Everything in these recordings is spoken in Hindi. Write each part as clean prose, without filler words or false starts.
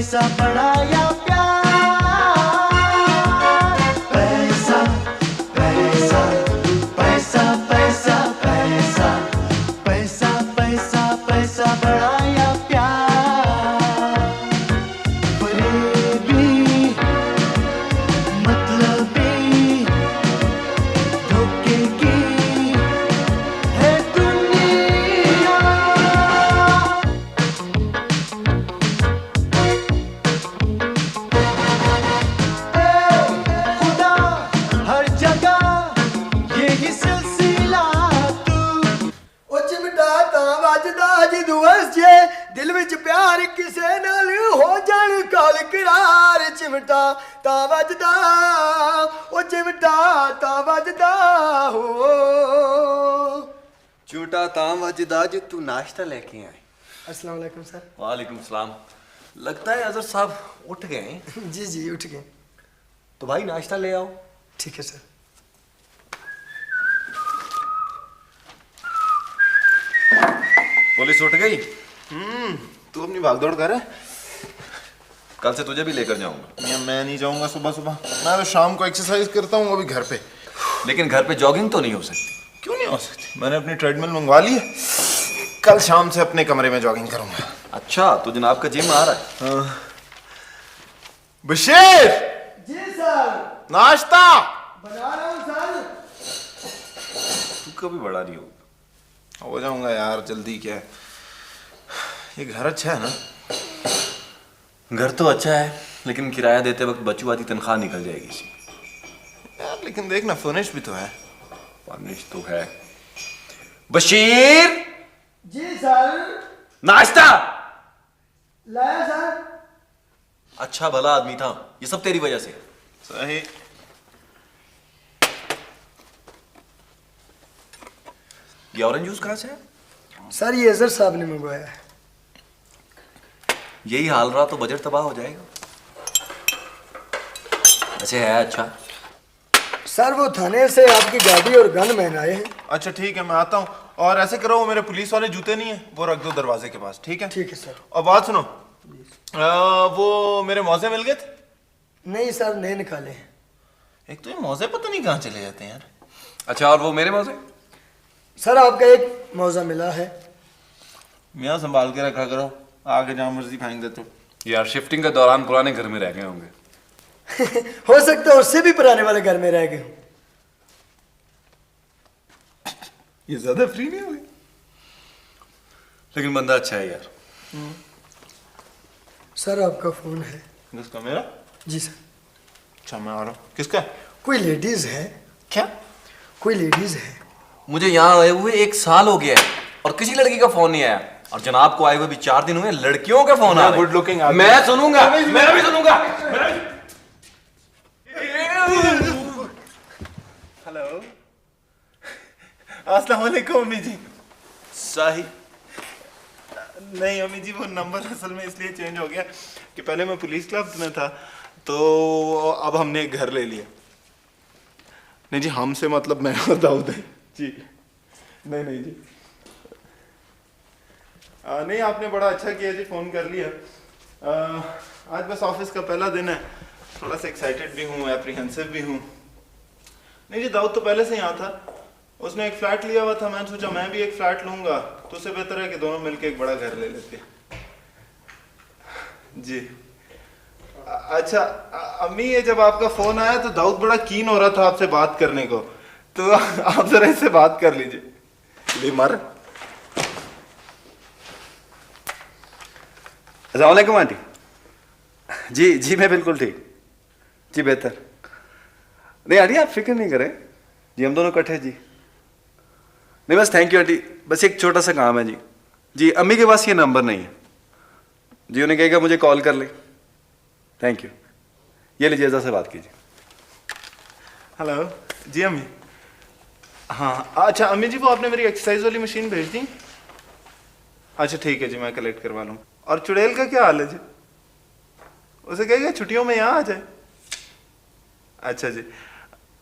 पैसा बड़ा या प्यार, पैसा पैसा पैसा पैसा पैसा पैसा पैसा पैसा बड़ा या प्यार, फरेबी मतलबी धोखे की है दुनिया। खुदा हर जगह यही सिलसिला तू। ओ चिमटा तां वजदा जदों हस्से दिल विच प्यार किसे नाल हो जाण काल करार। चिमटा तां वजदा ओ चिमटा तां वजदा हो। झूठा तां वजदा जो तू नाश्ता लेके आए। अस्सलाम वालेकुम सर। वालेकुम सलाम। लगता है अजहर साहब उठ गए हैं। जी जी उठ गए। तो भाई नाश्ता ले आओ। ठीक है सर। पुलिस उठ गई। तू अपनी भागदौड़ कर रहा है? कल से तुझे भी लेकर जाऊंगा। या मैं नहीं जाऊंगा सुबह सुबह, मैं तो शाम को एक्सरसाइज करता हूँ, वो भी घर पे। लेकिन घर पे जॉगिंग तो नहीं हो सकती। क्यों नहीं हो सकती? मैंने अपनी ट्रेडमिल मंगवा ली है, कल शाम से अपने कमरे में जॉगिंग करूंगा। अच्छा तो जनाब का जिम आ रहा है। बशीर जी सर नाश्ता। बना रहा हूँ सर। तू कभी बड़ा नहीं होगा। हो जाऊंगा यार, जल्दी क्या है। ये घर अच्छा है ना? घर तो अच्छा है लेकिन किराया देते वक्त बचू आती तनख्वाह निकल जाएगी इसी। यार लेकिन देखना फर्निश भी तो है। फर्निश तो है। बशीर जी सर नाश्ता। लाया सर। अच्छा भला आदमी था, ये सब तेरी वजह से। सही। ये ऑरेंज जूस कहाँ से है? सर ये अजहर साहब ने मंगवाया है। यही हाल रहा तो बजट तबाह हो जाएगा। ऐसे है अच्छा। सर वो थाने से आपकी गाड़ी और गन मैन आए हैं। अच्छा ठीक है, मैं आता हूँ। और ऐसे करो, वो मेरे पुलिस वाले जूते नहीं है, वो रख दो दरवाजे के पास। ठीक है? ठीक है सर। और बात सुनो, वो मेरे मौजे मिल गए थे? नहीं सर नहीं निकाले हैं। एक तो ये मौजे पता नहीं कहाँ चले जाते हैं यार। अच्छा और वो मेरे मौजे? सर आपका एक मौजा मिला है। मियाँ संभाल के रखा करो, आगे जहाँ मर्जी फेंक देते हो। यार शिफ्टिंग के दौरान पुराने घर में रह गए होंगे। हो सकता है उससे भी पुराने वाले घर में रह गए हूँ। ये ज्यादा फ्री नहीं हुई। लेकिन बंदा अच्छा है यार। सर आपका फोन है। किसका? मेरा? जी सर। अच्छा मैं आ रहा हूँ। किसका? कोई लेडीज है क्या? कोई लेडीज है। मुझे यहाँ आए हुए 1 साल हो गया है और किसी लड़की का फोन नहीं आया। और जनाब को आए हुए भी 4 दिन हुए, लड़कियों का फोन आ रहा है। Good looking. मैं सुनूंगा, मैं भी सुनूंगा। हेलो, अस्सलाम वालेकुम अम्मी जी। सही। नहीं अम्मी जी, वो नंबर असल में इसलिए चेंज हो गया कि पहले मैं पुलिस क्लब में था, तो अब हमने एक घर ले लिया। नहीं जी, हमसे मतलब मैं और दाऊद है जी। नहीं नहीं जी, नहीं आपने बड़ा अच्छा किया जी, फ़ोन कर लिया। आज बस ऑफिस का पहला दिन है, थोड़ा सा एक्साइटेड भी हूँ, एप्रीहेंसिव भी हूँ। नहीं जी, दाऊद तो पहले से यहाँ था, उसने एक फ्लैट लिया हुआ था। मैंने सोचा मैं भी एक फ्लैट लूंगा, तो उससे बेहतर है कि दोनों मिलके एक बड़ा घर ले लेते जी। अच्छा अम्मी, ये जब आपका फोन आया तो दाऊद बड़ा कीन हो रहा था आपसे बात करने को, तो आप जरा इससे बात कर लीजिए। मार। अस्सलाम वालेकुम आंटी। जी जी मैं बिल्कुल ठीक जी, बेहतर। नहीं आंटी आप फिक्र नहीं करें जी, हम दोनों इकट्ठे जी। नहीं बस थैंक यू आंटी, बस एक छोटा सा काम है जी। जी अम्मी के पास ये नंबर नहीं है जी, उन्हें कहेगा मुझे कॉल कर ले। Thank you. ये लीजिए, एजा से बात कीजिए। हेलो जी अम्मी। हाँ अच्छा अम्मी जी, वो आपने मेरी एक्सरसाइज वाली मशीन भेज दी? अच्छा ठीक है जी, मैं कलेक्ट करवा लूँ। और चुड़ैल का क्या हाल है जी? उसे कहेगा छुट्टियों में यहाँ आ जाए। अच्छा जी।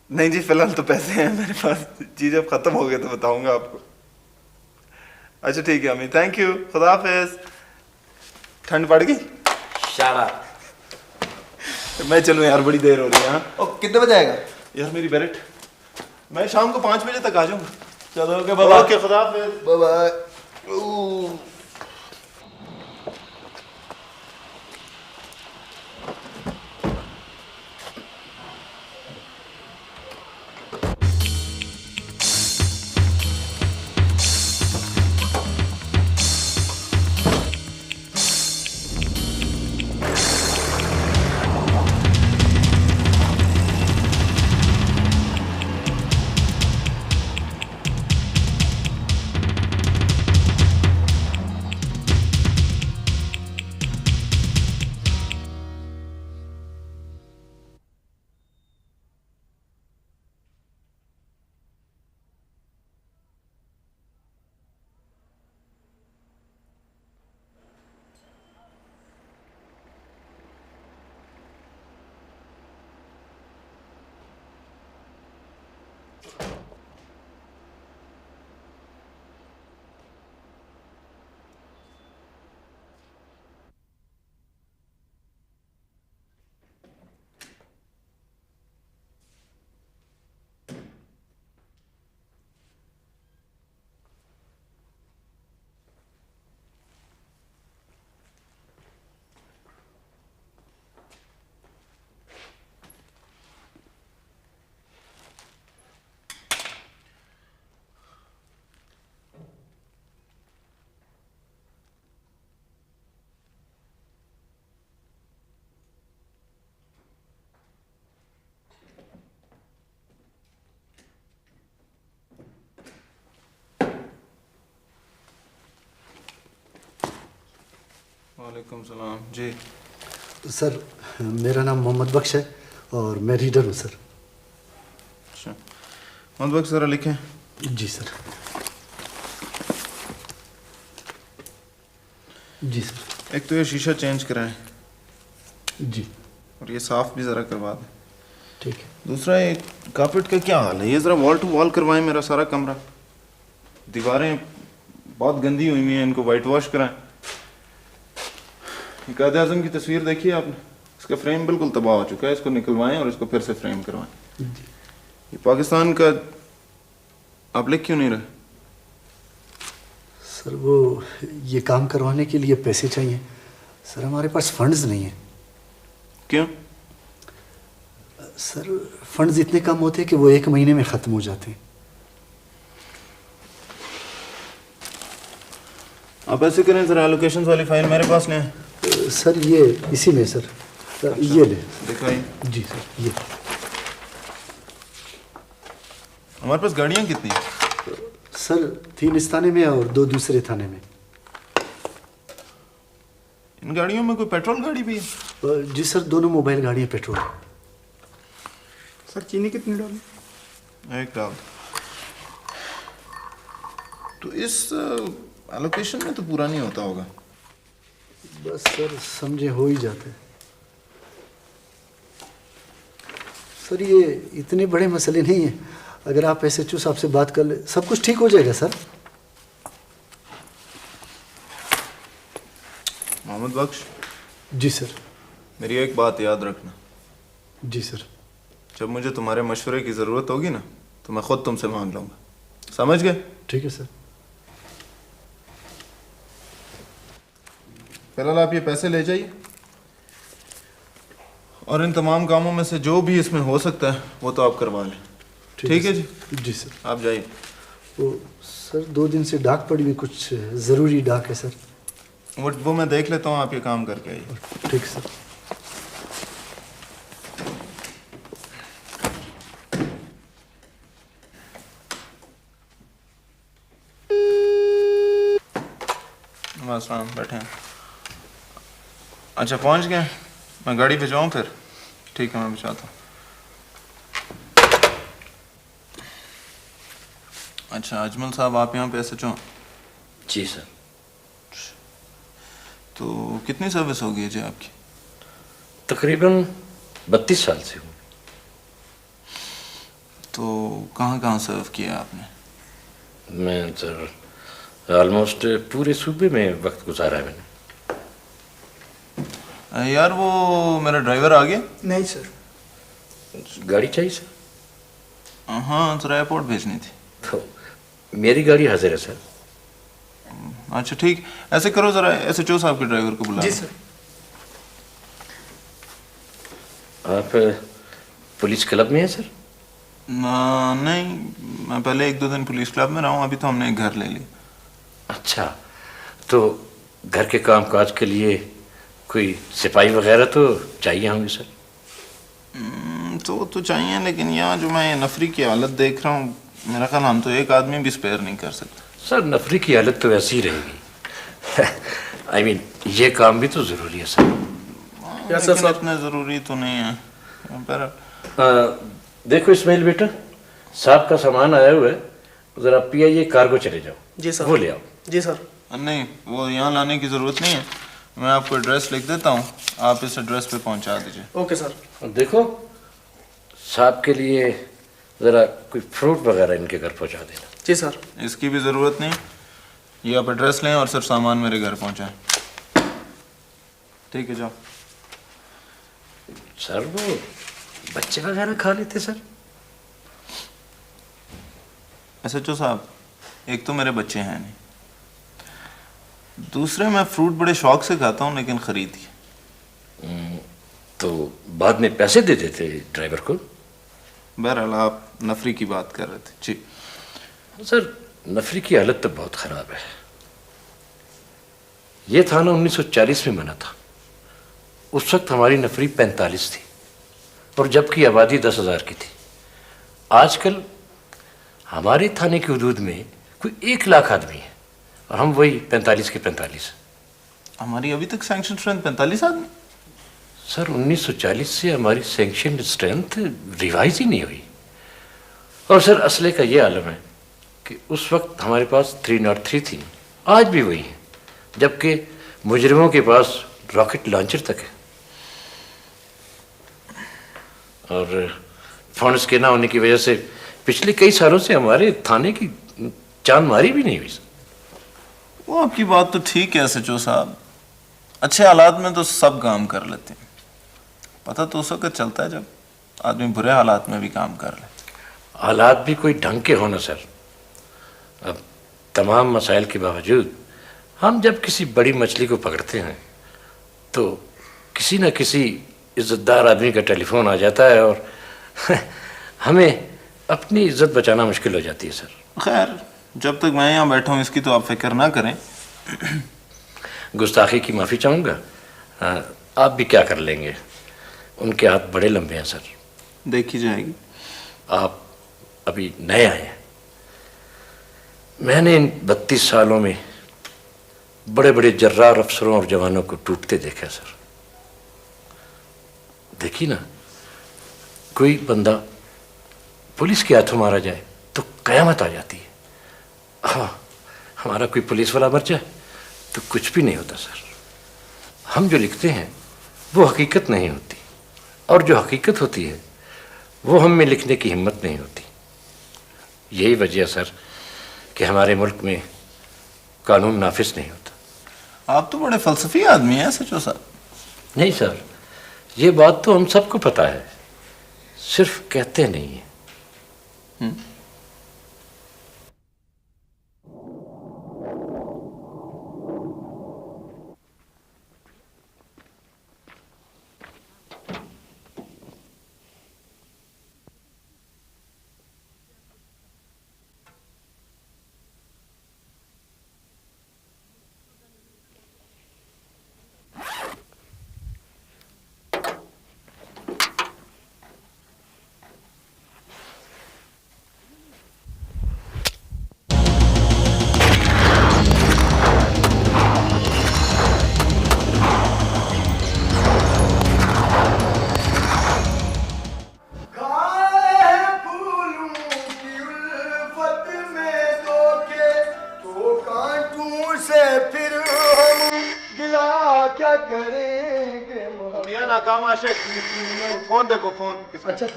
नहीं जी, फिलहाल तो पैसे हैं मेरे पास जी, जब खत्म हो गए तो बताऊंगा आपको। अच्छा ठीक है अम्मी, थैंक यू, खुदा हाफिज। ठंड पड़ गई? शाड़ा। मैं चलूँ यार, बड़ी देर हो रही है। हाँ और कितने बजे आएगा? यार मेरी बैलेट, मैं शाम को 5 बजे तक आ जाऊँगा। चलो ओके बाबा। ओके, खुदा हाफिज़। Bye bye. वालेकुम सलाम जी। सर मेरा नाम मोहम्मद बख्श है और मैं रीडर हूँ सर। अच्छा, मोहम्मद बख्श, ज़रा लिखें। जी सर। जी सर। एक तो ये शीशा चेंज कराएं जी और ये साफ़ भी ज़रा करवा दें। ठीक है। दूसरा, ये कारपेट का क्या हाल है? ये ज़रा वॉल टू वॉल करवाएं मेरा सारा कमरा। दीवारें बहुत गंदी हुई हुई हैं, इनको वाइट वॉश कराएं। ये कायदे आज़म की तस्वीर देखी है आपने? इसका फ्रेम बिल्कुल तबाह हो चुका है, इसको निकलवाएं और इसको फिर से फ्रेम करवाएं। ये पाकिस्तान का आप लिख क्यों नहीं रहे? सर वो ये काम करवाने के लिए पैसे चाहिए सर, हमारे पास फंड्स नहीं हैं। क्यों? सर फंड्स इतने कम होते हैं कि वो 1 महीने में ख़त्म हो जाते हैं। आप ऐसे करें, ज़रा एलोकेशंस वाली फाइल मेरे पास लें। सर ये इसी में सर, ये ले। दिखाइए। जी सर ये। हमारे पास गाड़ियाँ कितनी हैं? सर 3 इस थाने में और 2 दूसरे थाने में। इन गाड़ियों में कोई पेट्रोल गाड़ी भी है? जी सर, दोनों मोबाइल गाड़ियाँ पेट्रोल। सर चीनी कितनी डाली? 1 डाल। तो इस एलोकेशन में तो पूरा नहीं होता होगा। बस सर समझे हो ही जाते। सर ये इतने बड़े मसले नहीं हैं, अगर आप SHO साहब से बात कर ले सब कुछ ठीक हो जाएगा सर। मोहम्मद बख्श। जी सर। मेरी एक बात याद रखना। जी सर। जब मुझे तुम्हारे मशवरे की ज़रूरत होगी ना, तो मैं खुद तुमसे मांग लूँगा। समझ गए? ठीक है सर। फिलहाल आप ये पैसे ले जाइए और इन तमाम कामों में से जो भी इसमें हो सकता है वो तो आप करवा लें। ठीक है जी? जी सर। आप जाइए। वो सर 2 दिन से डाक पड़ी हुई, कुछ ज़रूरी डाक है सर। वो मैं देख लेता हूँ, आप ये काम करके आइए। ठीक सर। अस्सलाम, बैठे हैं। अच्छा पहुँच गए? मैं गाड़ी भिजवाऊँ फिर? ठीक है, मैं भिजवाता हूँ। अच्छा अजमल साहब, आप यहाँ पे SHO? जी सर। तो कितनी सर्विस हो गई जी आपकी? तकरीबन 32 साल से हूँ। तो कहाँ कहाँ सर्व किया आपने? मैं सर ऑलमोस्ट पूरे सूबे में वक्त गुजारा है मैंने। यार वो मेरा ड्राइवर आ गया। नहीं सर। गाड़ी चाहिए सर? हाँ जरा एयरपोर्ट भेजनी थी। तो मेरी गाड़ी हाजिर है सर। अच्छा ठीक, ऐसे करो जरा एसएचओ साहब के ड्राइवर को बुला। जी सर। आप पुलिस क्लब में हैं सर? नहीं, मैं पहले 1-2 दिन पुलिस क्लब में रहा हूँ, अभी तो हमने एक घर ले लिया। अच्छा, तो घर के कामकाज के लिए कोई सिपाही वगैरह तो चाहिए होंगे सर? तो चाहिए, लेकिन यहाँ जो मैं नफरी की हालत देख रहा हूँ, मेरा ख्याल हम तो एक आदमी भी स्पेयर नहीं कर सकते। सर नफरी की हालत तो वैसी ही रहेगी। आई मीन ये काम भी तो ज़रूरी है सर। लेकिन इतना ज़रूरी तो नहीं है पर। देखो इस्माइल बेटा, साहब का सामान आया हुआ है, ज़रा PIA कार्गो चले जाओ। जी सर। वो ले आओ। जी सर। नहीं, वो यहाँ लाने की ज़रूरत नहीं है, मैं आपको एड्रेस लिख देता हूँ, आप इस एड्रेस पे पहुँचा दीजिए। Okay sir. देखो साहब के लिए ज़रा कोई फ्रूट वगैरह इनके घर पहुँचा देना। जी सर। इसकी भी ज़रूरत नहीं, ये आप एड्रेस लें और सिर्फ सामान मेरे घर पहुँचाएं। ठीक है जाओ। सर वो बच्चे वगैरह खा लेते सर? एसएचओ साहब, एक तो मेरे बच्चे हैं नहीं, दूसरे मैं फ्रूट बड़े शौक से खाता हूँ, लेकिन खरीद के। तो बाद में पैसे दे देते ड्राइवर को। बहरहाल आप नफरी की बात कर रहे थे जी। सर नफरी की हालत तो बहुत ख़राब है। ये थाना 1940 में बना था, उस वक्त हमारी नफरी 45 थी और जबकि आबादी 10,000 की थी। आजकल हमारे थाने की हदूद में कोई 1 लाख आदमी है और हम वही 45 के 45। हमारी अभी तक सैंक्शन स्ट्रेंथ 45 आदमी। सर 1940 से हमारी सैंक्शन स्ट्रेंथ रिवाइज ही नहीं हुई। और सर असले का ये आलम है कि उस वक्त हमारे पास 303 थी, आज भी वही है, जबकि मुजरिमों के पास रॉकेट लॉन्चर तक है। और फंड्स के ना होने की वजह से पिछले कई सालों से हमारे थाने की चांद मारी भी नहीं हुई। वो आपकी बात तो ठीक है एसएचओ साहब, अच्छे हालात में तो सब काम कर लेते हैं, पता तो उस वक्त चलता है जब आदमी बुरे हालात में भी काम कर ले। हालात भी कोई ढंग के होना सर। अब तमाम मसाइल के बावजूद हम जब किसी बड़ी मछली को पकड़ते हैं तो किसी न किसी इज्जतदार आदमी का टेलीफोन आ जाता है और हमें अपनी इज्जत बचाना मुश्किल हो जाती है सर। खैर जब तक मैं यहाँ बैठा हूँ इसकी तो आप फिक्र ना करें। गुस्ताखी की माफ़ी चाहूँगा, आप भी क्या कर लेंगे, उनके हाथ बड़े लंबे हैं सर। देखी जाएगी। आप अभी नए आए हैं, मैंने इन 32 सालों में बड़े बड़े जर्रार अफसरों और जवानों को टूटते देखा सर। देखिए ना, कोई बंदा पुलिस के हाथों मारा जाए तो कयामत आ जाती है। हाँ, हमारा कोई पुलिस वाला मर जाए तो कुछ भी नहीं होता सर। हम जो लिखते हैं वो हकीकत नहीं होती, और जो हकीकत होती है वो हम में लिखने की हिम्मत नहीं होती। यही वजह सर कि हमारे मुल्क में कानून नाफिज नहीं होता। आप तो बड़े फलसफी आदमी हैं एसएचओ साहब। नहीं सर, ये बात तो हम सबको पता है, सिर्फ कहते नहीं हैं। नाकाम आशिक, फोन देखो फोन। अच्छा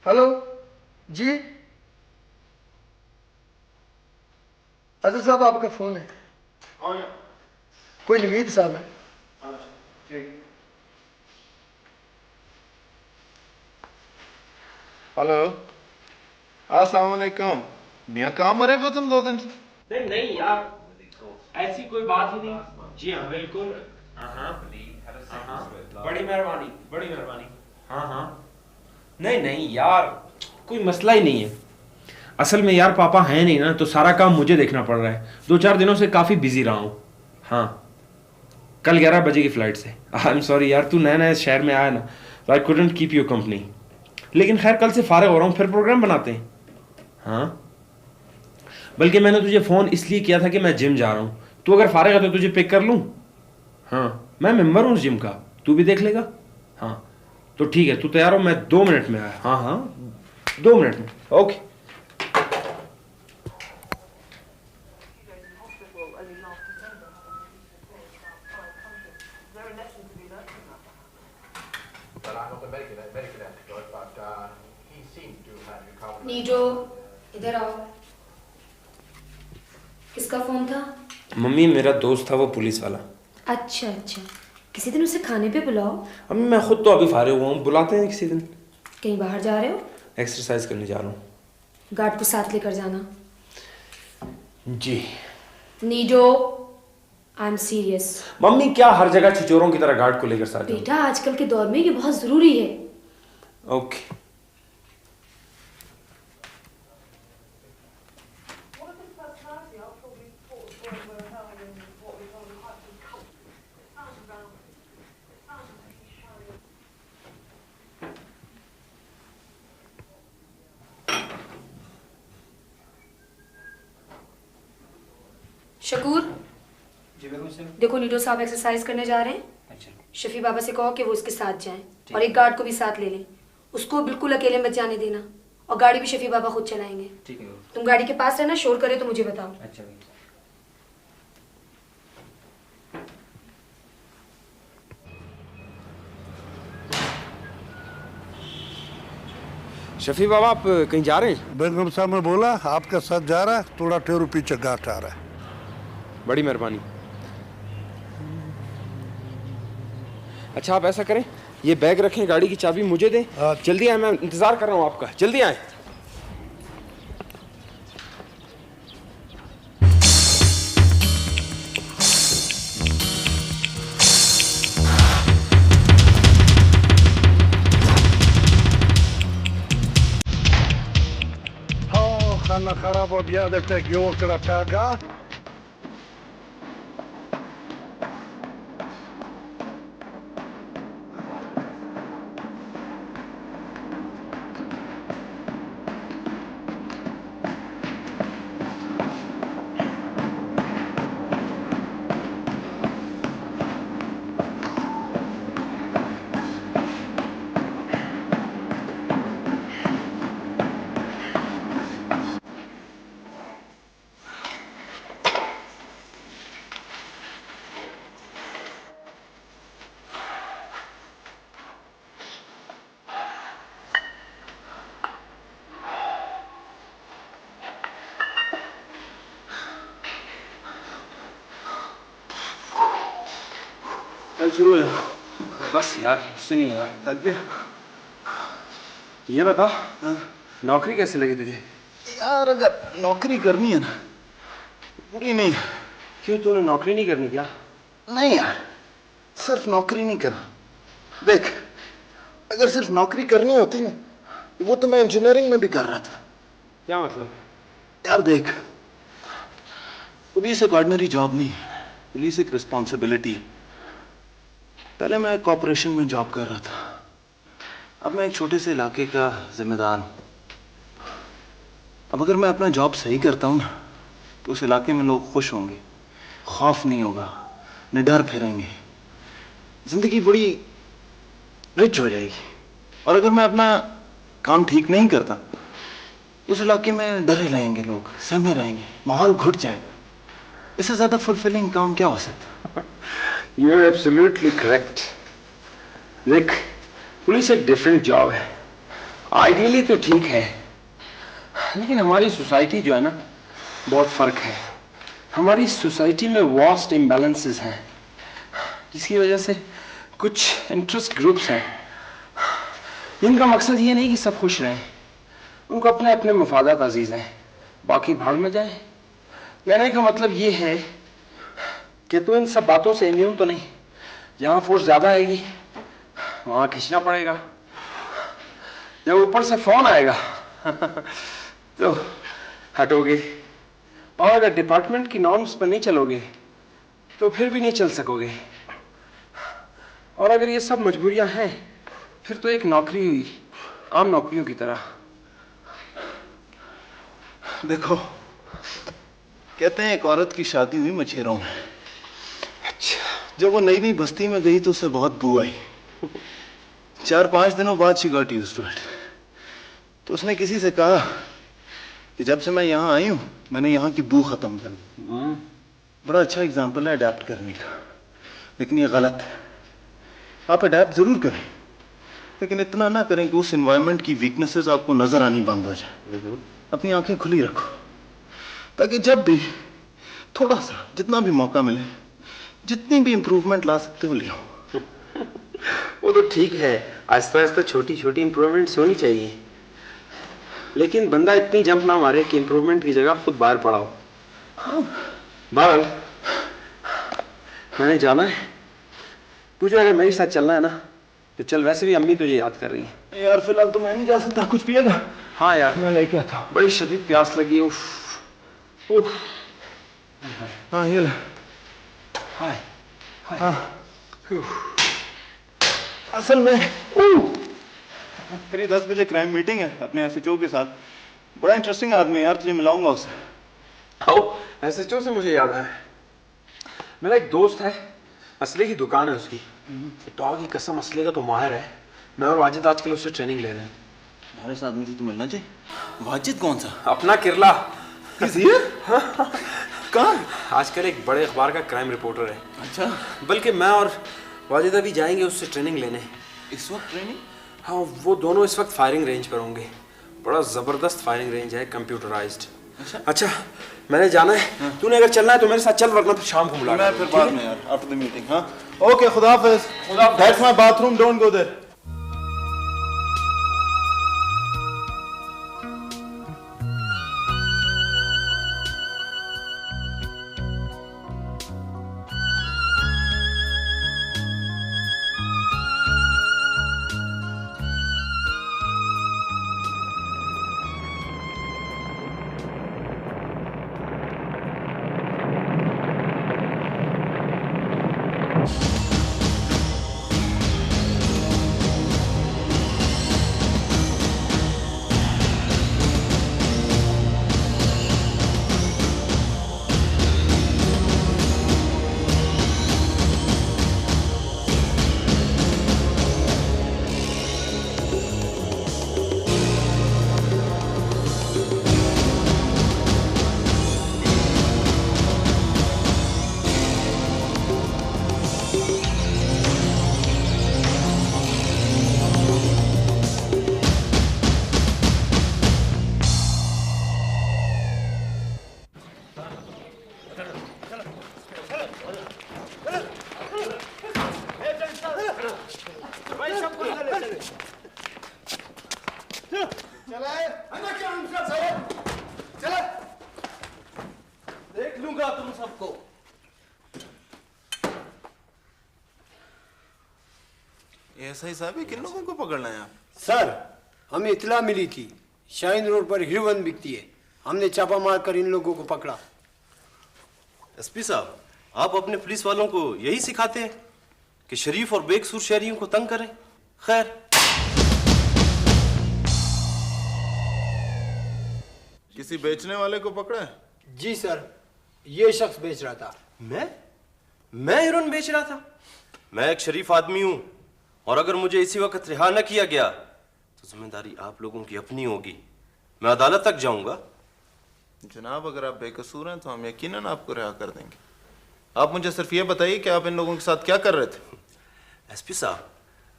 हेलो जी, अच्छा साहब आपका फोन है। कोई नवीद साहब है। हेलो, अस्सलाम वालेकुम। मियां कहाँ मरे हो तुम 2 दिन से? नहीं नहीं यार, ऐसी कोई बात ही नहीं। जी हाँ बिल्कुल। हाँ, बड़ी मेहरबानी, बड़ी मेहरबानी। हाँ, नहीं नहीं यार, कोई मसला ही नहीं है। असल में यार पापा हैं नहीं ना, तो सारा काम मुझे देखना पड़ रहा है। 2-4 दिनों से काफ़ी बिजी रहा हूँ। हाँ, कल 11 बजे की फ़्लाइट से। आई एम सॉरी यार, तू नया नया शहर में आया ना, तो I couldn't keep your company. लेकिन खैर, कल से फारिग हो रहा हूँ, फिर प्रोग्राम बनाते हैं। हाँ, बल्कि मैंने तुझे फ़ोन इसलिए किया था कि मैं जिम जा रहा हूँ। तू अगर फारिग है तो तुझे पिक कर लूँ? हाँ, मैं मेंबर हूँ उस जिम का, तू भी देख लेगा। हाँ तो ठीक है, तू तैयार हो, मैं 2 मिनट में आया। हाँ 2 मिनट में, ओके। नीजो, इधर आओ। किसका फोन था? मम्मी, मेरा दोस्त था वो पुलिस वाला। अच्छा, किसी दिन उसे खाने पे बुलाओ। अम्मी, मैं खुद तो अभी फारिग हुआ हूँ, बुलाते हैं किसी दिन। कहीं बाहर जा रहे हो? एक्सरसाइज करने जा रहा हूँ। गार्ड को साथ लेकर जाना। जी। नीजो, आई एम सीरियस। मम्मी, क्या हर जगह छिचोरों की तरह गार्ड को लेकर साथ जाऊं? बेटा, आजकल के दौर में ये बहुत जरूरी है। ओके। शकूर, देखो नीडो साहब एक्सरसाइज करने जा रहे हैं। अच्छा। शफी बाबा से कहो कि वो उसके साथ जाएं और एक गार्ड को भी साथ ले लें। उसको बिल्कुल अकेले मत जाने देना, और गाड़ी भी शफी बाबा खुद चलाएंगे। ठीक है। तुम गाड़ी के पास रहना, शोर करे तो मुझे बताओ। अच्छा। शफी बाबा, आप कहीं जा रहे हैं? बेगम साहब ने बोला आपका साथ जा रहा है, थोड़ा ठहरो, पीछे गांठ आ रहा है। बड़ी मेहरबानी। अच्छा, आप ऐसा करें, ये बैग रखें, गाड़ी की चाबी मुझे दें। जल्दी आए, मैं इंतजार कर रहा हूँ आपका, जल्दी आए। खाना खराब हो गया, देखते क्यों करा था। कल शुरू है बस यार, उससे नहीं यार, थक गया। ये बता, नौकरी कैसे लगी तुझे? यार अगर नौकरी करनी है ना, पूरी नहीं। क्यों, तूने नौकरी नहीं करनी क्या? नहीं यार, सिर्फ नौकरी नहीं करना। देख, अगर सिर्फ नौकरी करनी होती ना, वो तो मैं इंजीनियरिंग में भी कर रहा था। क्या मतलब? यार देख, पुलिस एक ऑर्डिनरी जॉब नहीं, पुलिस एक रिस्पॉन्सिबिलिटी। पहले मैं कॉर्पोरेशन में जॉब कर रहा था, अब मैं एक छोटे से इलाके का जिम्मेदार हूँ। अब अगर मैं अपना जॉब सही करता हूँ ना, तो उस इलाके में लोग खुश होंगे, खौफ नहीं होगा, निडर फिरेंगे, जिंदगी बड़ी रिच हो जाएगी। और अगर मैं अपना काम ठीक नहीं करता, उस इलाके में डरे रहेंगे लोग, सहमे रहेंगे, माहौल घुट जाएगा। इससे ज्यादा फुलफिलिंग काम क्या हो सकता? You're absolutely correct. देख, पुलिस एक डिफरेंट जॉब है, आइडियली तो ठीक है, लेकिन हमारी सोसाइटी जो है ना, बहुत फर्क है। हमारी सोसाइटी में वास्ट इम्बैलेंसेस हैं, जिसकी वजह से कुछ इंटरेस्ट ग्रुप्स हैं जिनका मकसद ये नहीं कि सब खुश रहें, उनको अपने अपने मफादात अजीज हैं, बाकी भाग में जाए। कहने का मतलब ये है कि तू इन सब बातों से इम्यून तो नहीं। जहाँ फोर्स ज्यादा आएगी वहाँ खींचना पड़ेगा, जब ऊपर से फोन आएगा तो हटोगे, और अगर डिपार्टमेंट की नॉर्म्स पर नहीं चलोगे तो फिर भी नहीं चल सकोगे। और अगर ये सब मजबूरियां हैं फिर तो एक नौकरी हुई आम नौकरियों की तरह। देखो, कहते हैं एक औरत की शादी हुई मछेरों में। अच्छा, जब वो नई नई बस्ती में गई तो उसे बहुत बू आई। 4-5 दिनों बाद she got used to it. तो उसने किसी से कहा कि जब से मैं यहाँ आई हूँ मैंने यहाँ की बू खत्म कर दी। बड़ा अच्छा एग्जाम्पल है अडेप्ट करने का, लेकिन ये गलत है। आप अडेप्ट जरूर करें, लेकिन इतना ना करें कि उस एनवायरनमेंट की वीकनेसेस आपको नजर आनी बंद हो जाए। अपनी आंखें खुली रखो ताकि जब भी थोड़ा सा, जितना भी मौका मिले, जितनी भी इंप्रूवमेंट ला सकते हो ले आओ। वो तो ठीक है, आहिस्ता आहिस्ता छोटी छोटी इंप्रूवमेंट्स होनी चाहिए, लेकिन बंदा इतनी जंप ना मारे कि इंप्रूवमेंट की जगह खुद बाहर पड़ाओ। बाल, मैंने जाना है, तुझे अगर मेरे साथ चलना है ना तो चल, वैसे भी अम्मी तुझे याद कर रही है। यार फिलहाल तो मैं नहीं जा सकता, कुछ पिएगा? हाँ यार, मैं लेके आता हूँ। बड़ी शदीद प्यास लगी। उफ उफ। हाँ ये ले। हाय हाँ। असल में मेरी 10 बजे क्राइम मीटिंग है अपने एसएचओ के साथ। बड़ा इंटरेस्टिंग आदमी है यार, तुझे मिलाऊंगा उससे। आओ, एसएचओ से मुझे याद है, मेरा एक दोस्त है, असले की दुकान है उसकी। डॉग की कसम, असले का तो माहिर है। मैं और वाजिद आजकल उससे ट्रेनिंग ले रहे हैं। हमारे साथ आदमी से तो मिलना चाहिए। वाजिद कौन सा? अपना किरला। कहाँ? आजकल एक बड़े अखबार का क्राइम रिपोर्टर है। अच्छा, बल्कि मैं और वाजिद अभी जाएंगे उससे ट्रेनिंग लेने। इस वक्त ट्रेनिंग? हाँ, वो दोनों इस वक्त फायरिंग रेंज पर होंगे। बड़ा जबरदस्त फायरिंग रेंज है, कंप्यूटराइज्ड। अच्छा, मैंने जाना है। तूने अगर चलना है तो मेरे साथ चल, वरना फिर शाम को मुलाकात। मैं फिर बाद में यार, आफ्टर द मीटिंग। हाँ ओके, खुदा हाफिज। That's my bathroom, don't go there. देख लूंगा तुम सबको। ऐसा ही साहब, किन लोगों को पकड़ना है आप? सर, हमें इतला मिली थी शाहीन रोड पर हीरोइन बिकती है। हमने छापा मारकर इन लोगों को पकड़ा। एसपी साहब, आप अपने पुलिस वालों को यही सिखाते हैं कि शरीफ और बेकसूर शहरियों को तंग करें? खैर, किसी बेचने वाले को पकड़ा है? जी सर, ये शख्स बेच रहा था। मैं हेरोइन बेच रहा था? मैं एक शरीफ आदमी हूं, और अगर मुझे इसी वक्त रिहा न किया गया तो जिम्मेदारी आप लोगों की अपनी होगी। मैं अदालत तक जाऊंगा। जनाब, अगर आप बेकसूर हैं तो हम यकीनन आपको रिहा कर देंगे। आप मुझे सिर्फ ये बताइए कि आप इन लोगों के साथ क्या कर रहे थे? एसपी साहब,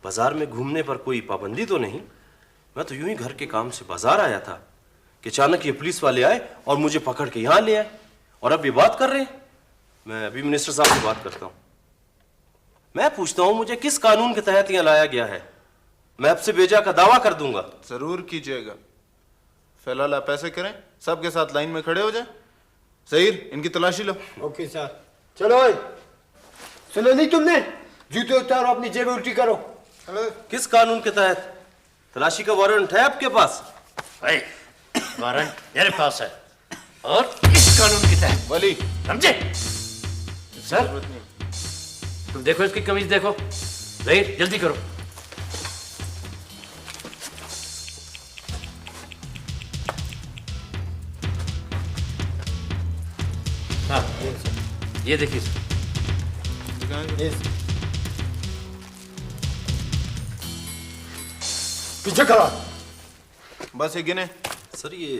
बाजार में घूमने पर कोई पाबंदी तो नहीं। मैं तो यूं ही घर के काम से बाजार आया था कि अचानक ये पुलिस वाले आए और मुझे पकड़ के यहाँ ले आए, और अब ये बात कर रहे हैं। मैं अभी मिनिस्टर साहब से बात करता हूँ। मैं पूछता हूँ मुझे किस कानून के तहत यहाँ लाया गया है? मैं आपसे बेजा का दावा कर दूंगा। जरूर कीजिएगा। फिलहाल आप ऐसे करें, सबके साथ लाइन में खड़े हो जाए। ज़हीर, इनकी तलाशी लो। Okay sir. चलो ओए, सुनो नहीं तुमने? जूते उतारो, अपनी जेब उल्टी करो। किस कानून के तहत? तलाशी का वारंट है आपके पास? वारंट मेरे पास है, और इस कानून के तहत। वली, समझे? सर, तुम देखो इसकी कमीज देखो। ज़हीर, जल्दी करो। हाँ, ये देखिए सर। पीछे खड़ा। बस ये गिने। सर ये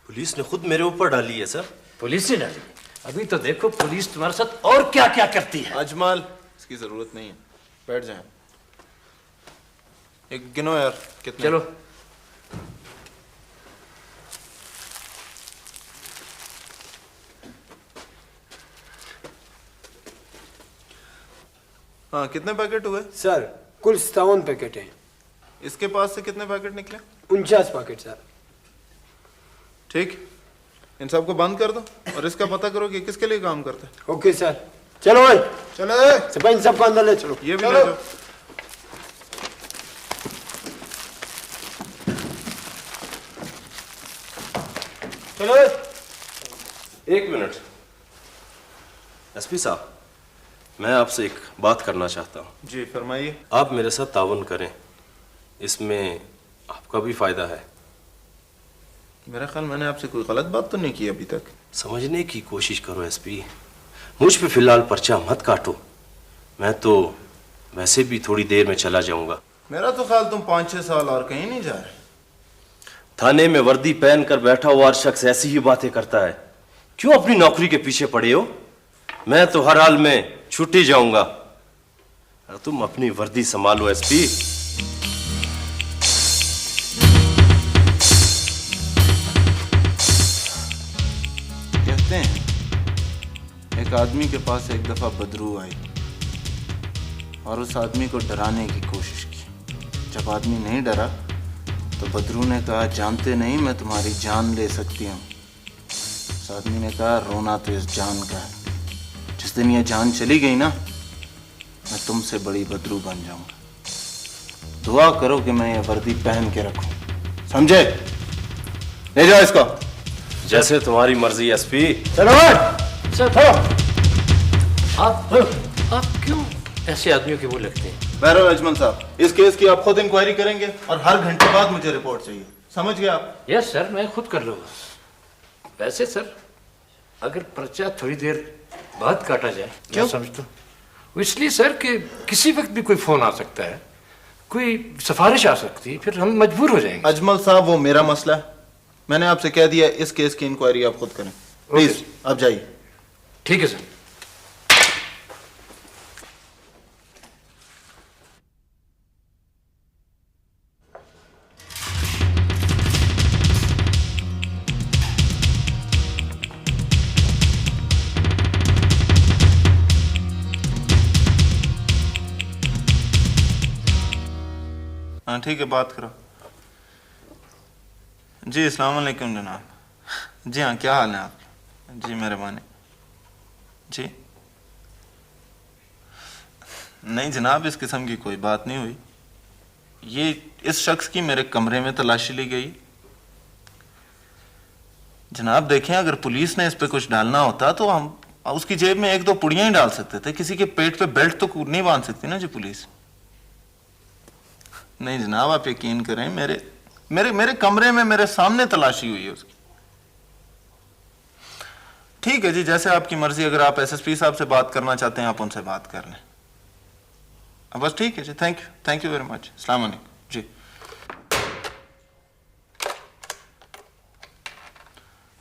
पुलिस ने खुद मेरे ऊपर डाली है सर। पुलिस ने डाली? अभी तो देखो पुलिस तुम्हारे साथ और क्या क्या करती है। अजमल, इसकी जरूरत नहीं है, बैठ जाए। एक गिनो यार, कितने? चलो। हाँ, कितने पैकेट हुए? सर कुल 57 पैकेट हैं। इसके पास से कितने पैकेट निकले? 49 पैकेट सर। ठीक, इन सबको बंद कर दो और इसका पता करो कि किसके लिए काम करता है। Okay sir. चलो ओए, चलो सब इन सबको अंदर ले चलो। ये भी ले जाओ। चलो। एक मिनट एसपी साहब, मैं आपसे एक बात करना चाहता हूँ। जी फरमाइए। आप मेरे साथ ताउन करें, इसमें आपका भी फायदा है। मेरा ख्याल मैंने आपसे कोई गलत बात तो नहीं की अभी तक। समझने की कोशिश करो एसपी। मुझ पे फिलहाल पर्चा मत काटो, मैं तो वैसे भी थोड़ी देर में चला जाऊंगा। मेरा तो ख्याल तुम 5-6 साल और कहीं नहीं जा रहे। थाने में वर्दी पहन कर बैठा हुआ शख्स ऐसी ही बातें करता है। क्यों अपनी नौकरी के पीछे पड़े हो? मैं तो हर हाल में छुट्टी जाऊंगा। तुम अपनी वर्दी संभालो एसपी। कहते हैं एक आदमी के पास एक दफा बदरू आई और उस आदमी को डराने की कोशिश की। जब आदमी नहीं डरा तो बदरू ने कहा, जानते नहीं मैं तुम्हारी जान ले सकती हूँ। उस आदमी ने कहा, रोना तो इस जान का है। जिस दिन ये जान चली गई ना, मैं तुमसे बड़ी बदरू बन जाऊंगा। दुआ करो कि मैं ये वर्दी पहन के रखूं, समझे? ले जाओ इसको। जैसे तुम्हारी मर्जी एसपी। चलो सर, आप क्यों ऐसे आदमियों के वो लगते हैं? बहरहाल अजमल साहब, इस केस की आप खुद इंक्वायरी करेंगे और हर घंटे बाद मुझे रिपोर्ट चाहिए, समझ गए आप? यस सर, मैं खुद कर लूंगा। वैसे सर, अगर पर्चा थोड़ी देर बाद काटा जाए, क्यों? मैं समझता हूँ इसलिए सर कि किसी वक्त भी कोई फोन आ सकता है, कोई सिफारिश आ सकती है, फिर हम मजबूर हो जाएंगे। अजमल साहब, वो मेरा मसला है। मैंने आपसे कह दिया इस केस की इंक्वायरी आप खुद करें। प्लीज आप जाइए। ठीक है सर। हाँ ठीक है, बात करो। जी अस्सलाम वालेकुम जनाब। जी हाँ, क्या हाल है आपके? जी मेहरबानी। जी नहीं जनाब, इस किस्म की कोई बात नहीं हुई। ये इस शख्स की मेरे कमरे में तलाशी ली गई। जनाब देखें, अगर पुलिस ने इस पे कुछ डालना होता तो हम उसकी जेब में 1-2 पुड़ियां ही डाल सकते थे। किसी के पेट पे बेल्ट तो नहीं बांध सकती ना जी पुलिस। नहीं जनाब, आप यकीन करें, मेरे कमरे में मेरे सामने तलाशी हुई है उसकी। ठीक है जी, जैसे आपकी मर्जी। अगर आप एसएसपी साहब से बात करना चाहते हैं, आप उनसे बात कर लें। बस ठीक है जी, थैंक यू वेरी मच। अस्सलाम वालेकुम जी।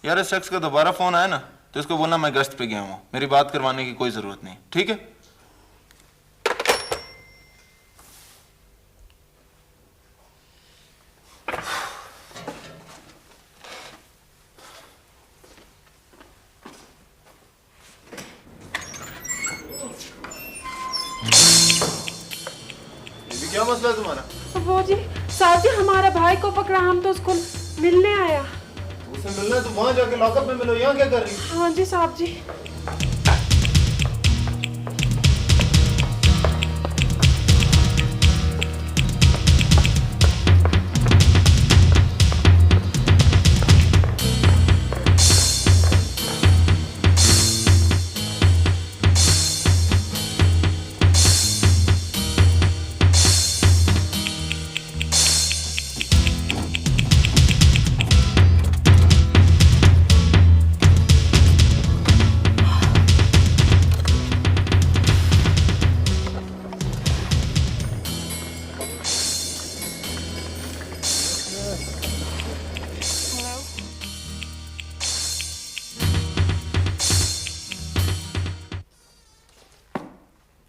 यार इस शख्स का दोबारा फोन आया ना तो इसको बोलना मैं गश्त पे गया हूं, मेरी बात करवाने की कोई जरूरत नहीं, ठीक है? क्या मसला है तुम्हारा? वो जी साहब जी हमारा भाई को पकड़ा, हम तो उसको मिलने आया। उसे मिलना है तो वहां जाके लॉकअप में मिलो, यहाँ क्या कर रही है? हाँ जी साहब जी।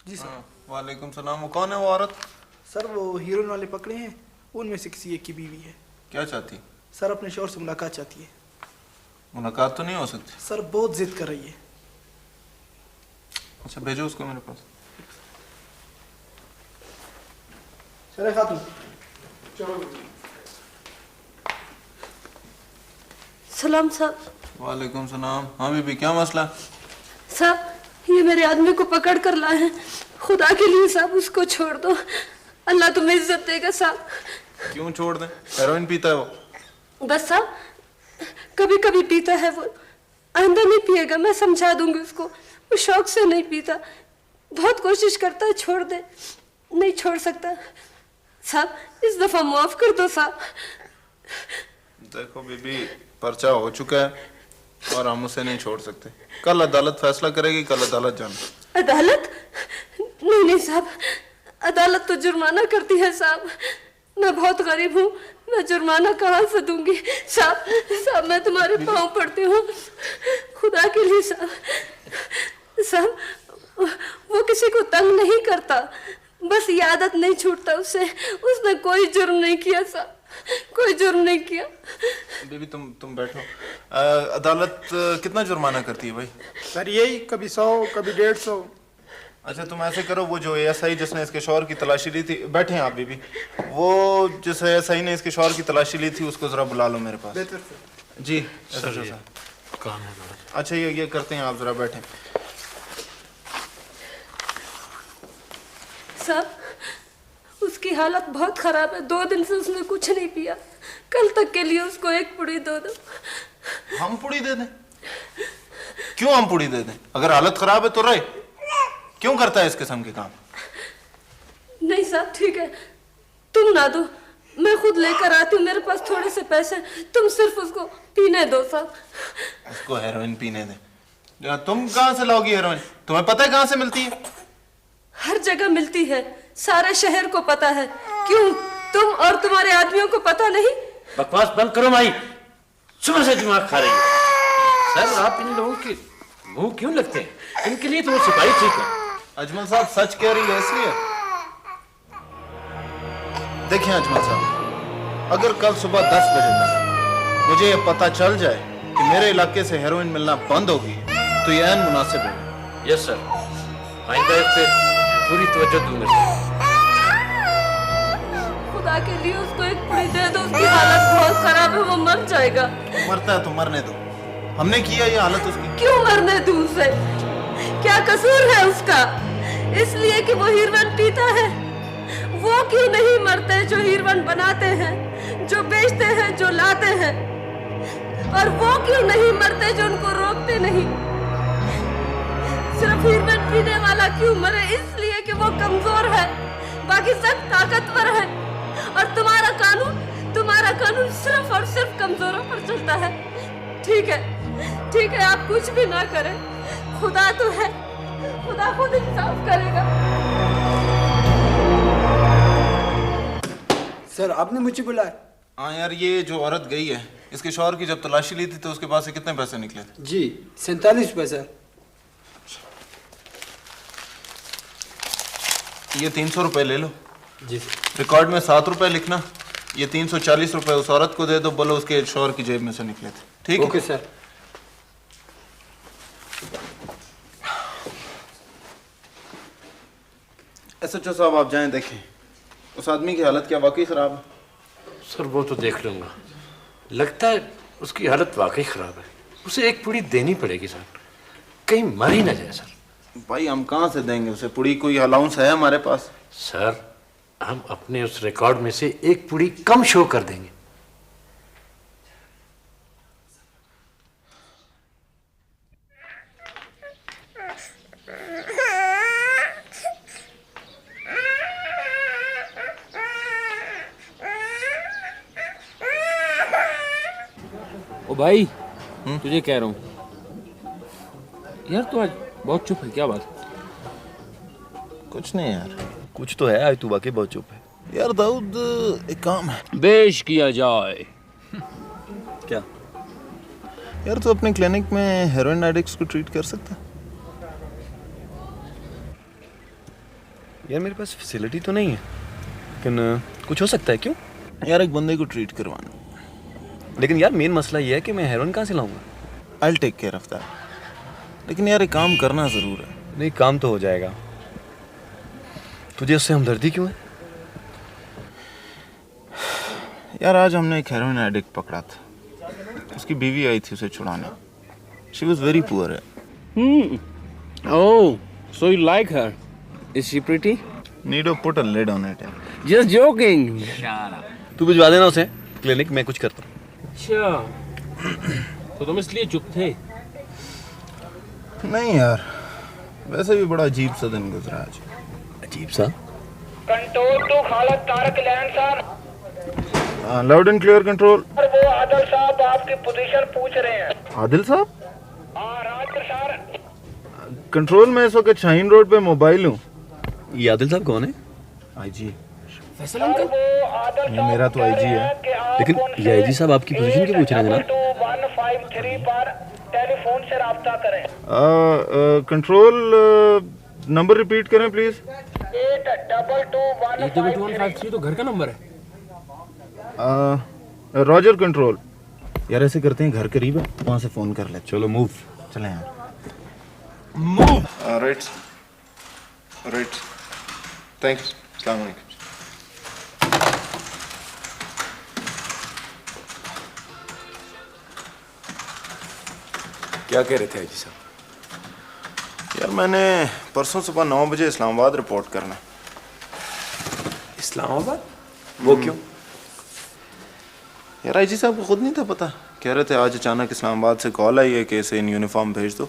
जी सर। वालेकुम सलाम। वो कौन है वो औरत? सर वो हीरोइन वाले पकड़े हैं, उनमें से किसी एक की बीवी है। क्या चाहती? सर अपने शौहर से मुलाकात चाहती है। मुलाकात तो नहीं हो सकती। सर बहुत जिद कर रही है। अच्छा भेजो उसको मेरे पास। चले खातून चलो। सलाम साहब। वालेकुम सलाम। हाँ बीबी क्या मसला? साहब ये मेरे आदमी को पकड़ कर लाए हैं, खुदा के लिए साहब उसको छोड़ दो, अल्लाह तुम्हें इज्जत देगा साहब। क्यों छोड़ दें? हेरोइन पीता है वो। बस साहब कभी कभी पीता है वो, आइंदा नहीं पिएगा, मैं समझा दूंगी उसको। वो शौक से नहीं पीता, बहुत कोशिश करता है छोड़ दे, नहीं छोड़ सकता साहब, इस दफा माफ कर दो साहब। देखो बीबी पर्चा हो चुका है और हम उसे नहीं छोड़ सकते। कल अदालत फैसला करेगी, कल अदालत जाना। अदालत? नहीं साहब, अदालत तो जुर्माना करती है साहब, मैं बहुत गरीब हूँ, मैं जुर्माना कहाँ से दूंगी साहब। साहब मैं तुम्हारे पाँव पड़ती हूँ, खुदा के लिए साहब। साहब वो किसी को तंग नहीं करता, बस ये आदत नहीं छूटता उससे। उसने कोई जुर्म नहीं किया साहब, कोई जुर्म नहीं किया। बीबी तुम बैठो। अदालत कितना जुर्माना करती है भाई? सर यही कभी 100 कभी 150। अच्छा तुम ऐसे करो, वो जो एएसआई जिसने इसके शौहर की तलाशी ली थी, बैठे हैं आप बीबी, वो जिस एएसआई ने इसके शौहर की तलाशी ली थी उसको जरा बुला लो मेरे पास। जी सर काम है। अच्छा ये करते हैं, आप जरा बैठे। साहब उसकी हालत बहुत खराब है, 2 दिन से उसने कुछ नहीं पिया, कल तक के लिए उसको एक पुड़ी दो। हम पुड़ी दे दें? क्यों हम पुड़ी दे दें? अगर हालत खराब है तो रहे, क्यों करता है इस किस्म के काम? नहीं साहब ठीक है, तुम ना दो, मैं खुद लेकर आती हूँ, मेरे पास थोड़े से पैसे, तुम सिर्फ उसको पीने दो साहब। उसको हेरोइन पीने दे। तुम कहाँ से लाओगी हेरोइन? तुम्हें पता है कहाँ से मिलती है? हर जगह मिलती है, सारे शहर को पता है। क्यों तुम और तुम्हारे आदमियों को पता नहीं? बकवास बंद करो माई, सुबह से दिमाग खा रही है। सर आप इन लोगों के मुंह क्यों लगते हैं? इनके लिए तो वो सिपाही ठीक है। अजमल साहब सच कह रही है इसलिए। देखिए अजमल साहब, अगर कल सुबह 10 बजे तक मुझे ये पता चल जाए कि मेरे इलाके से हेरोइन मिलना बंद होगी तो ये ऐन मुनासिब है। यस सर, आइंदा इस पे पूरी तवज्जो दूंगा। खुदा के लिए उसको एक पुड़ी दे दो, उसकी हालत बहुत खराब है, वो मर जाएगा। मरता है तो मरने दो, हमने किया ये हालत उसकी। क्यों मरने दूं उसे? क्या कसूर है उसका? इसलिए कि वो हीरोइन पीता है। वो क्यों नहीं मरते जो हीरोइन बनाते हैं, जो बेचते हैं, जो लाते हैं? और वो क्यों नहीं मरते जो उनको रोकते नहीं? सिर्फ हीरोइन पीने वाला क्यों मरे? इसलिए कि वो कमजोर है, बाकी सब ताकतवर है। और तुम्हारा कानून सिर्फ और सिर्फ कमजोरों पर चलता है। ठीक है आप कुछ भी ना करें, खुदा तो है, खुदा खुद इंसाफ करेगा। सर आपने मुझे बुलाया? हाँ यार, ये जो औरत गई है, इसके शौहर की जब तलाशी ली थी तो उसके पास से कितने पैसे निकले थे? जी 47 पैसा। ये 300 रुपए ले लो। जी रिकॉर्ड में 7 रुपए लिखना, ये 340 रुपए उस औरत को दे दो, बोलो उसके शौहर की जेब में से निकले थे। ठीक है? Okay sir. एसएचओ साहब आप जाएं, देखें उस आदमी की हालत क्या वाकई खराब है? सर वो तो देख लूंगा, लगता है उसकी हालत वाकई खराब है। उसे एक पुड़ी देनी पड़ेगी सर, कहीं मर ही ना जाए सर। भाई हम कहाँ से देंगे उसे पुड़ी? कोई अलाउंस है हमारे पास? सर हम अपने उस रिकॉर्ड में से एक पुड़ी कम शो कर देंगे। ओ भाई, तुझे कह रहा हूँ यार, तू आज बहुत चुप है, क्या बात? कुछ नहीं यार। कुछ तो है, आज तू वाकई बहुत चुप है। यार दाऊद, एक काम है। पेश किया जाए। क्या? यार तू अपने क्लिनिक में हेरोइन एडिक्ट्स को ट्रीट कर सकता? यार मेरे पास फैसिलिटी तो नहीं है, लेकिन कुछ हो सकता है। क्यों? यार एक बंदे को ट्रीट करवाना। लेकिन यार मेन मसला ये है कि मैं हेरोइन कहाँ से लाऊंगा? I will take care of that. लेकिन यार एक काम करना जरूर है। नहीं, काम तो हो जाएगा। तुझे उससे हमदर्दी क्यों है? यार आज हमने एक हेरोइन एडिक्ट पकड़ा था, उसकी बीवी आई थी उसे छुड़ाने। She was very poor. Oh, so you like her? Is she pretty? Need to put a lid on it. Just joking. तू भिजवा देना उसे क्लिनिक, मैं कुछ करता हूँ। अच्छा, तो तुम इसलिए चुप थे? नहीं यार, वैसे भी बड़ा अजीब सा दिन गुजरा आज। अजीब सा? Control to Khalid Tariq land sir. Loud and clear control. वो आदिल साहब आपकी पोजीशन पूछ रहे हैं। आदिल साहब? हाँ राज सर। कंट्रोल में इस वक्त शाहीन रोड पे मोबाइल हूँ। ये आदिल साहब कौन है? आईजी। फैसल अंकल? ये मेरा तो आईजी है। लेकिन ये आईजी साहब आपकी पोजीशन क्यों पूछ रहे हैं जनाब? 2153 पर टेलीफोन से राब्ता करें। कंट्रोल नंबर रिपीट करें प्लीज। 822153 तो घर का नंबर है। Roger control. यार ऐसे करते हैं, घर करीब है, वहां से फोन कर ले। चलो मूव। चलें यार। मूव। Right right, thanks. अस्सलाम वालेकुम। क्या कह रहे थे आईजी साहब? यार मैंने परसों सुबह 9 बजे इस्लामाबाद रिपोर्ट करना। इस्लामाबाद? वो क्यों? यार आईजी साहब को खुद नहीं था पता, कह रहे थे आज अचानक इस्लामाबाद से कॉल आई है कि इसे इन यूनिफॉर्म भेज दो।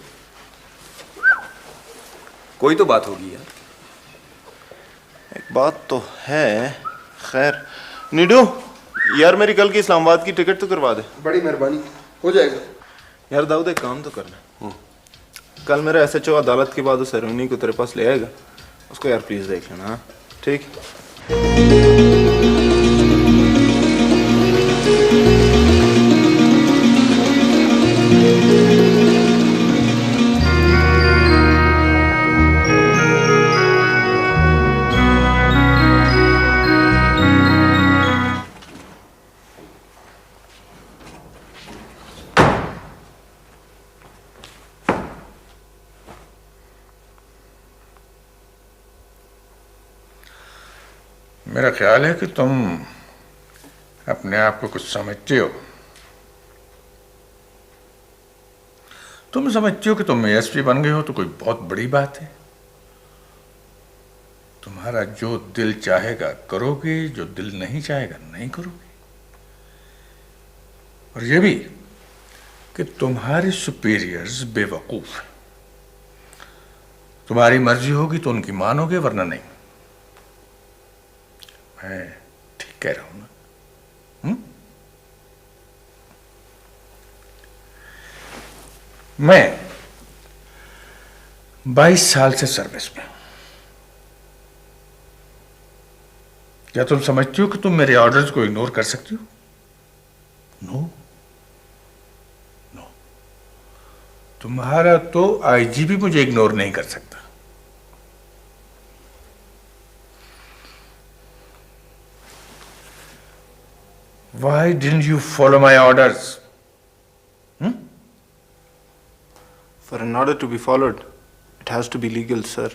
कोई तो बात होगी यार। एक बात तो है। खैर नीडू, यार मेरी कल की इस्लामाबाद की टिकट तो करवा दे। बड़ी मेहरबानी, हो जाएगा। यार दाऊद एक काम तो करना, कल मेरा एसएचओ अदालत के बाद उस हेरोइनी को तेरे पास ले आएगा, उसको यार प्लीज देख लेना। हाँ ठीक। मेरा ख्याल है कि तुम अपने आप को कुछ समझते हो। तुम समझते हो कि तुम एएसपी बन गए हो तो कोई बहुत बड़ी बात है। तुम्हारा जो दिल चाहेगा करोगे, जो दिल नहीं चाहेगा नहीं करोगे। और ये भी कि तुम्हारे सुपीरियर्स बेवकूफ हैं। तुम्हारी मर्जी होगी तो उनकी मानोगे, वरना नहीं। मैं ठीक कह रहा हूं ना? मैं 22 साल से सर्विस में हूं। क्या तुम समझती हो कि तुम मेरे ऑर्डर्स को इग्नोर कर सकती हो? नो नो, तुम्हारा तो आईजी भी मुझे इग्नोर नहीं कर सकता। Why didn't you follow my orders? For an order to be followed, it has to be legal, sir.